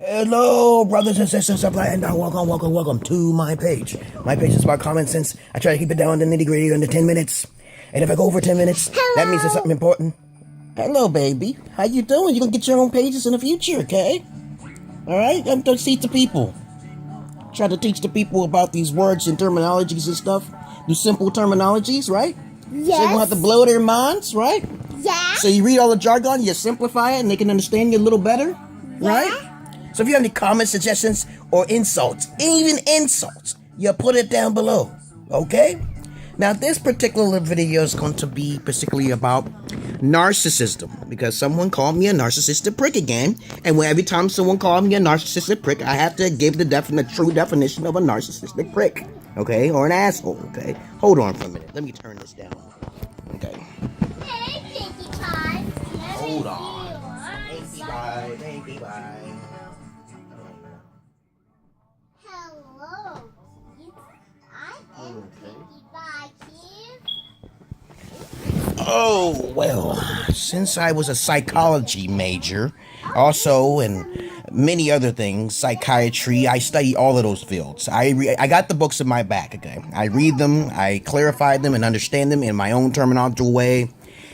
Hello, brothers and sisters of land, and welcome to my page. My page is about common sense. I try to keep it down to nitty-gritty under 10 minutes. And if I go over 10 minutes, that means there's something important. Hello, baby. How you doing? You're gonna get your own pages in the future, okay? Alright? I'm gonna teach the people. Try to teach the people about these words and terminologies and stuff. Do simple terminologies, right? Yes. So you won't have to blow their minds, right? Yeah. So you read all the jargon, you simplify it, and they can understand you a little better, right? So if you have any comments, suggestions, or insults, even insults, you put it down below, okay? Now, this particular video is going to be particularly about narcissism, because someone called me a narcissistic prick again, and every time someone called me a narcissistic prick, I have to give the true definition of a narcissistic prick, okay? Or an asshole, okay? Hold on for a minute. Let me turn this down, okay? Hey, Pinkie Pie. Hold on. Pinkie Pie, Pinkie Pie. Hello, kids. I am Pinkie Pie, kids. Oh, well, since I was a psychology major, also, and many other things, psychiatry, I study all of those fields. I got the books in my back, okay? I read them, I clarify them and understand them in my own terminological way,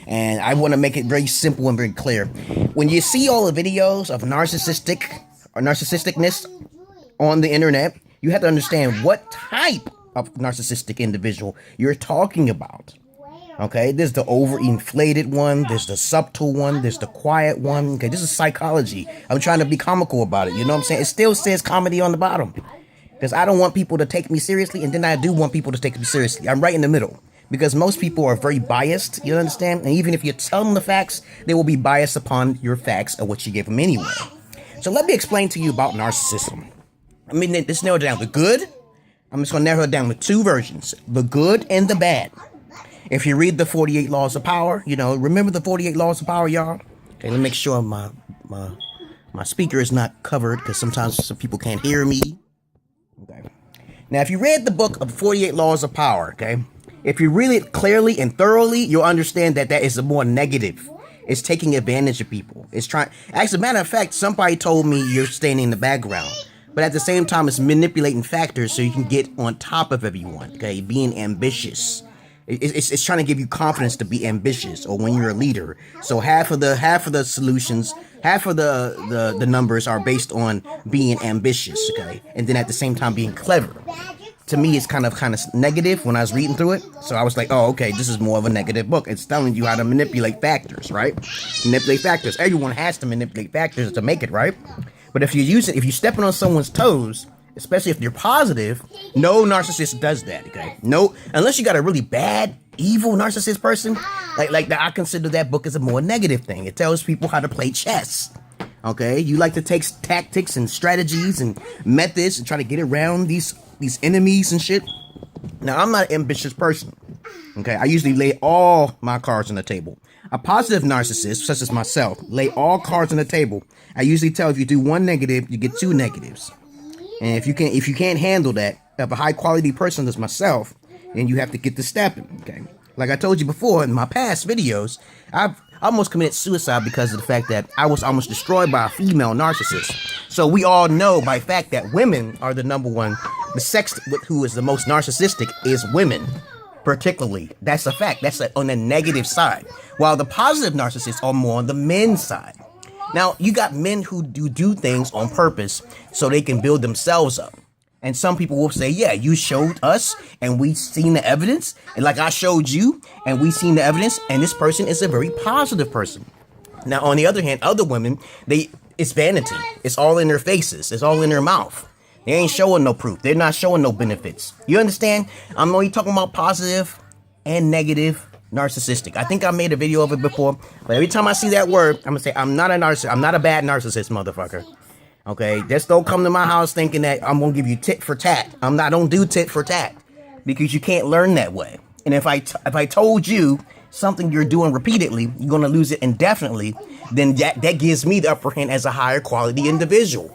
and I want to make it very simple and very clear. When you see all the videos of narcissisticness on the internet, you have to understand what type of narcissistic individual you're talking about. Okay, there's the overinflated one, there's the subtle one, there's the quiet one. Okay, this is psychology. I'm trying to be comical about it, you know what I'm saying? It still says comedy on the bottom, because I don't want people to take me seriously, and then I do want people to take me seriously. I'm right in the middle, because most people are very biased, you understand? And even if you tell them the facts, they will be biased upon your facts or what you gave them anyway. So let me explain to you about narcissism. I mean, let's narrow it down. The good, I'm just going to narrow it down to two versions. The good and the bad. If you read the 48 Laws of Power, you know, remember the 48 Laws of Power, y'all? Okay, let me make sure my speaker is not covered, because sometimes some people can't hear me. Okay. Now, if you read the book of 48 Laws of Power, okay, if you read it clearly and thoroughly, you'll understand that that is a more negative. It's taking advantage of people. It's trying. As a matter of fact, somebody told me you're standing in the background. But at the same time, it's manipulating factors so you can get on top of everyone, okay? Being ambitious. It's trying to give you confidence to be ambitious, or when you're a leader. So half of the solutions, half of the numbers are based on being ambitious, okay? And then at the same time being clever. To me, it's kind of negative when I was reading through it. So I was like, oh, okay, this is more of a negative book. It's telling you how to manipulate factors, right? Manipulate factors. Everyone has to manipulate factors to make it, right? But if you're stepping on someone's toes, especially if you're positive, no narcissist does that, okay? No, unless you got a really bad, evil narcissist person, like that, I consider that book as a more negative thing. It tells people how to play chess, okay? You like to take tactics and strategies and methods and try to get around these enemies and shit. Now, I'm not an ambitious person, okay? I usually lay all my cards on the table. A positive narcissist, such as myself, lay all cards on the table. I usually tell if you do one negative, you get two negatives. And if you can't handle that, of a high quality person as myself, then you have to get to stepping, okay? Like I told you before in my past videos, I've almost committed suicide because of the fact that I was almost destroyed by a female narcissist. So we all know by fact that women are the number one, the sex who is the most narcissistic is women. Particularly, that's a fact. That's on the negative side. While the positive narcissists are more on the men's side. Now, you got men who do things on purpose so they can build themselves up. And some people will say, yeah, you showed us and we seen the evidence. And like I showed you and we seen the evidence. And this person is a very positive person. Now, on the other hand, other women, it's vanity. It's all in their faces. It's all in their mouth. They ain't showing no proof. They're not showing no benefits. You understand? I'm only talking about positive and negative narcissistic. I think I made a video of it before, but every time I see that word, I'm gonna say I'm not a narcissist. I'm not a bad narcissist, motherfucker. Okay, just don't come to my house thinking that I'm gonna give you tit for tat. I don't do tit for tat, because you can't learn that way. And if I told you something you're doing repeatedly, you're gonna lose it indefinitely, then that gives me the upper hand as a higher quality individual.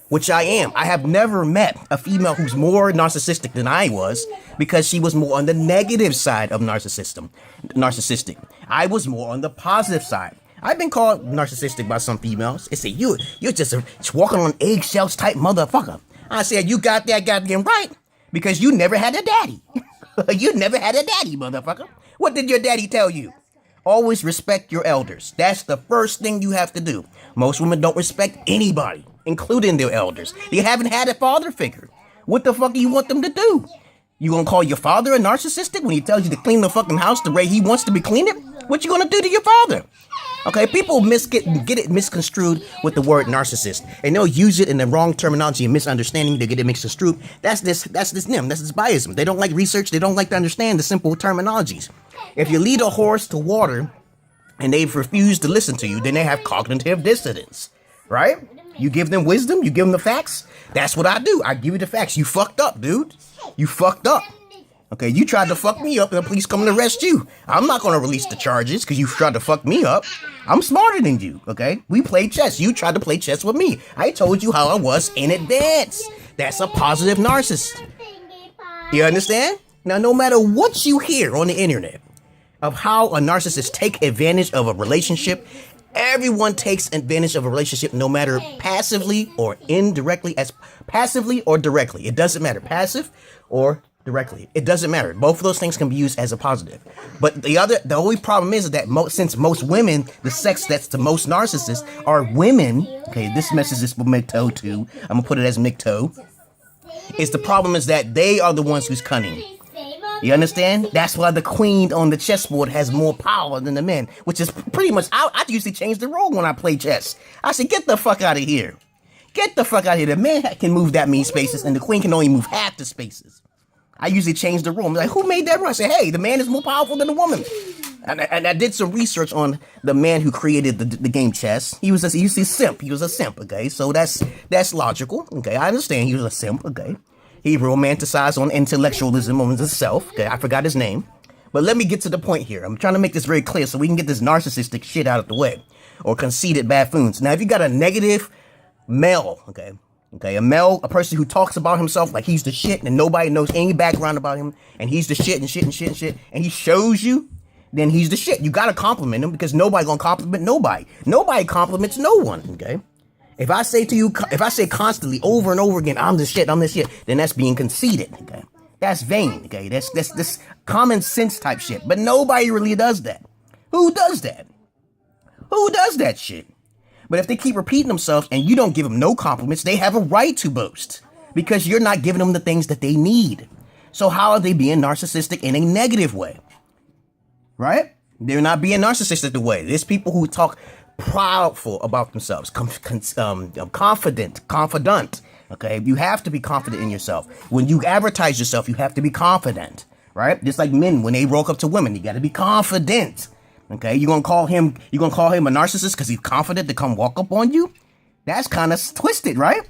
Which I am. I have never met a female who's more narcissistic than I was, because she was more on the negative side of narcissistic. I was more on the positive side. I've been called narcissistic by some females. They say, you're just a walking on eggshells type motherfucker. I said, you got that goddamn right, because you never had a daddy. You never had a daddy, motherfucker. What did your daddy tell you? Always respect your elders. That's the first thing you have to do. Most women don't respect anybody, including their elders. They haven't had a father figure. What the fuck do you want them to do? You gonna call your father a narcissistic when he tells you to clean the fucking house the way he wants to be cleaned? What you gonna do to your father? Okay, people get it misconstrued with the word narcissist, and they'll use it in the wrong terminology and misunderstanding to get it misconstrued. That's this biasm. They don't like research. They don't like to understand the simple terminologies. If you lead a horse to water and they've refused to listen to you, then they have cognitive dissonance, right? You give them wisdom, you give them the facts. That's what I do. I give you the facts. You fucked up, dude. You fucked up. Okay, you tried to fuck me up and the police come to arrest you. I'm not going to release the charges because you tried to fuck me up. I'm smarter than you, okay? We played chess. You tried to play chess with me. I told you how I was in advance. That's a positive narcissist. You understand? Now, no matter what you hear on the internet of how a narcissist take advantage of a relationship, everyone takes advantage of a relationship, no matter passively or indirectly, as passively or directly. It doesn't matter, passive or directly. It doesn't matter. Both of those things can be used as a positive. But the only problem is that since most women, the sex that's the most narcissists are women. Okay, this message is for MGTOW too. I'm gonna put it as MGTOW. The problem is that they are the ones who's cunning. You understand? That's why the queen on the chessboard has more power than the men, which is pretty much, I usually change the rule when I play chess. I say, get the fuck out of here. Get the fuck out of here. The man can move that many spaces and the queen can only move half the spaces. I usually change the rule. I'm like, who made that rule? I say, hey, the man is more powerful than the woman. And I did some research on the man who created the game chess. He was a simp. He was a simp, okay? So that's logical, okay? I understand he was a simp, okay? He romanticized on intellectualism on himself. Okay, I forgot his name. But let me get to the point here. I'm trying to make this very clear so we can get this narcissistic shit out of the way. Or conceited buffoons. Now, if you got a negative male, a person who talks about himself like he's the shit and nobody knows any background about him, and he's the shit and shit and shit and shit, and he shows you, then he's the shit. You gotta compliment him because nobody gonna compliment nobody. Nobody compliments no one, okay? If I say constantly over and over again, I'm this shit, then that's being conceited, okay? That's vain, okay? That's this common sense type shit. But nobody really does that. Who does that? Who does that shit? But if they keep repeating themselves and you don't give them no compliments, they have a right to boast because you're not giving them the things that they need. So how are they being narcissistic in a negative way? Right? They're not being narcissistic the way. There's people who talk proudful about themselves, confident. Okay, you have to be confident in yourself. When you advertise yourself, you have to be confident, right? Just like men, when they walk up to women, you got to be confident. Okay, you're gonna call him a narcissist because he's confident to come walk up on you? That's kind of twisted, right?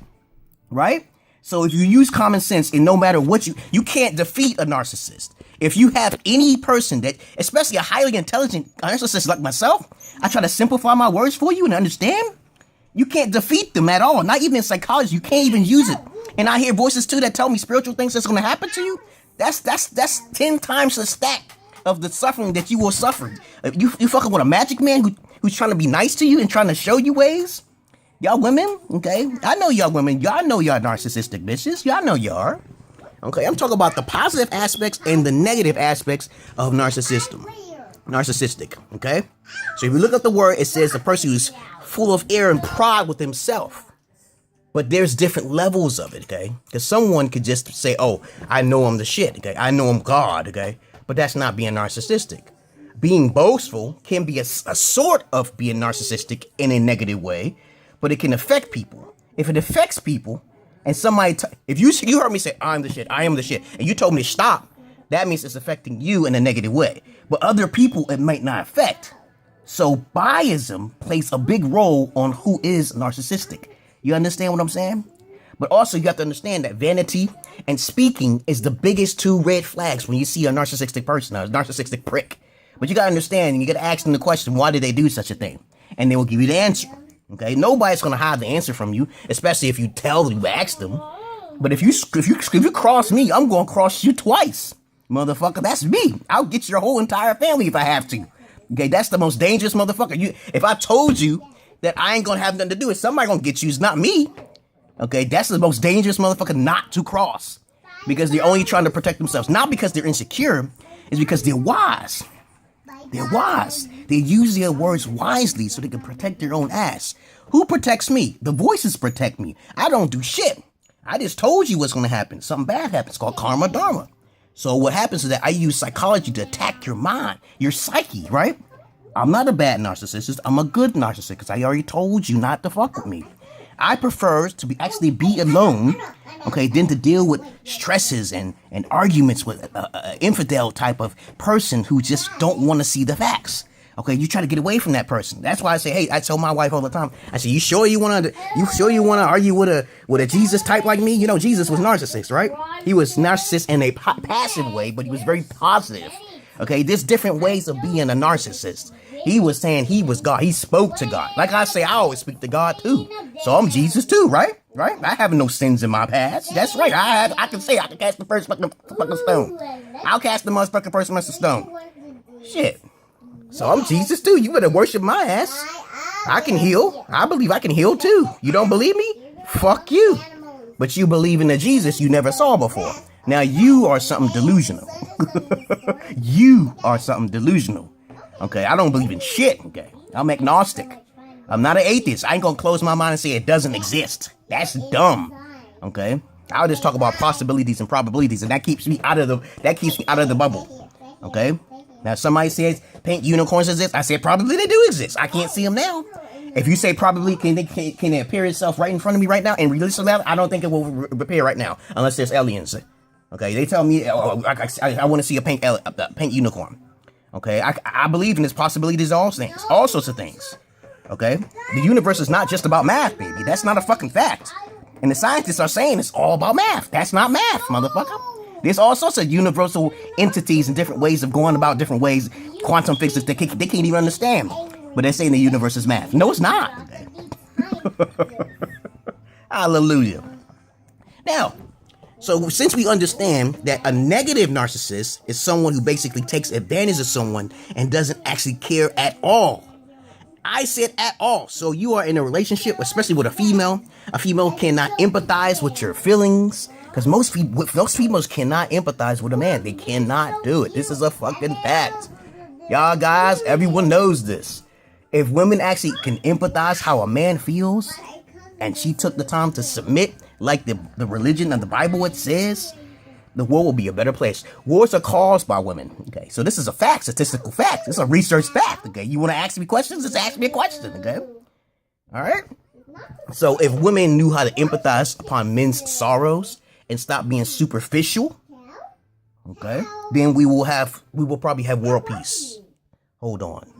Right? So if you use common sense, and no matter what you can't defeat a narcissist. If you have any person that, especially a highly intelligent narcissist like myself, I try to simplify my words for you and understand. You can't defeat them at all. Not even in psychology. You can't even use it. And I hear voices too that tell me spiritual things that's going to happen to you. That's 10 times the stack of the suffering that you will suffer. You fucking with a magic man who's trying to be nice to you and trying to show you ways. Y'all women, okay? I know y'all women. Y'all know y'all narcissistic bitches. Y'all know y'all are. Okay, I'm talking about the positive aspects and the negative aspects of narcissistic, okay? So if you look at the word, it says a person who's full of air and pride with himself. But there's different levels of it, okay? Because someone could just say, oh, I know I'm the shit, okay? I know I'm God, okay? But that's not being narcissistic. Being boastful can be a sort of being narcissistic in a negative way, but it can affect people. If it affects people, and somebody, if you heard me say, I'm the shit, I am the shit, and you told me to stop, that means it's affecting you in a negative way. But other people, it might not affect. So biasm plays a big role on who is narcissistic. You understand what I'm saying? But also you have to understand that vanity and speaking is the biggest two red flags when you see a narcissistic person, a narcissistic prick. But you got to understand, and you got to ask them the question, why did they do such a thing? And they will give you the answer. Okay, nobody's gonna hide the answer from you, especially if you tell them, you ask them. But if you cross me, I'm gonna cross you twice, motherfucker. That's me. I'll get your whole entire family if I have to. Okay, that's the most dangerous motherfucker. If I told you that I ain't gonna have nothing to do with it, somebody gonna get you, it's not me. Okay, that's the most dangerous motherfucker not to cross. Because they're only trying to protect themselves. Not because they're insecure, it's because they're wise. They're wise. They use their words wisely so they can protect their own ass. Who protects me? The voices protect me. I don't do shit. I just told you what's gonna happen. Something bad happens, called karma dharma. So what happens is that I use psychology to attack your mind, your psyche, right? I'm not a bad narcissist. I'm a good narcissist because I already told you not to fuck with me. I prefer to actually be alone, okay, than to deal with stresses and arguments with an infidel type of person who just don't want to see the facts. Okay, you try to get away from that person. That's why I say, hey, I tell my wife all the time. I say, you sure you wanna argue with a Jesus type like me? You know, Jesus was narcissist, right? He was narcissist in a passive way, but he was very positive. Okay, there's different ways of being a narcissist. He was saying he was God. He spoke to God. Like I say, I always speak to God too. So I'm Jesus too, right? Right? I have no sins in my past. That's right. I can cast the first fucking stone. I'll cast the motherfucking first stone. Shit. So I'm Jesus too. You better worship my ass. I can heal. I believe I can heal too. You don't believe me? Fuck you. But you believe in a Jesus you never saw before. Now you are something delusional. You are something delusional. Okay, I don't believe in shit. Okay, I'm agnostic. I'm not an atheist. I ain't gonna close my mind and say it doesn't exist. That's dumb. Okay, I'll just talk about possibilities and probabilities, and that keeps me out of the bubble. Okay. Now somebody says pink unicorns exist. I say probably they do exist. I can't see them now. If you say probably can it appear itself right in front of me right now and release it out, I don't think it will appear right now unless there's aliens. Okay, they tell me I want to see a pink unicorn. Okay, I believe in this possibilities of all sorts of things. Okay, the universe is not just about math, baby. That's not a fucking fact. And the scientists are saying it's all about math. That's not math, motherfucker. There's all sorts of universal entities and different ways of going about different ways. Quantum physics they can't even understand, but they're saying the universe is math. No, it's not. Okay. Hallelujah. Now, so since we understand that a negative narcissist is someone who basically takes advantage of someone and doesn't actually care at all. I said at all. So you are in a relationship, especially with a female. A female cannot empathize with your feelings because most females cannot empathize with a man. They cannot do it. This is a fucking fact. Y'all guys, everyone knows this. If women actually can empathize how a man feels and she took the time to submit like the religion and the Bible it says, the world will be a better place. Wars are caused by women. Okay, so this is a fact, statistical fact. It's a research fact. Okay, you want to ask me questions? Just ask me a question. Okay, all right. So if women knew how to empathize upon men's sorrows and stop being superficial, okay, then we will probably have world peace. Hold on.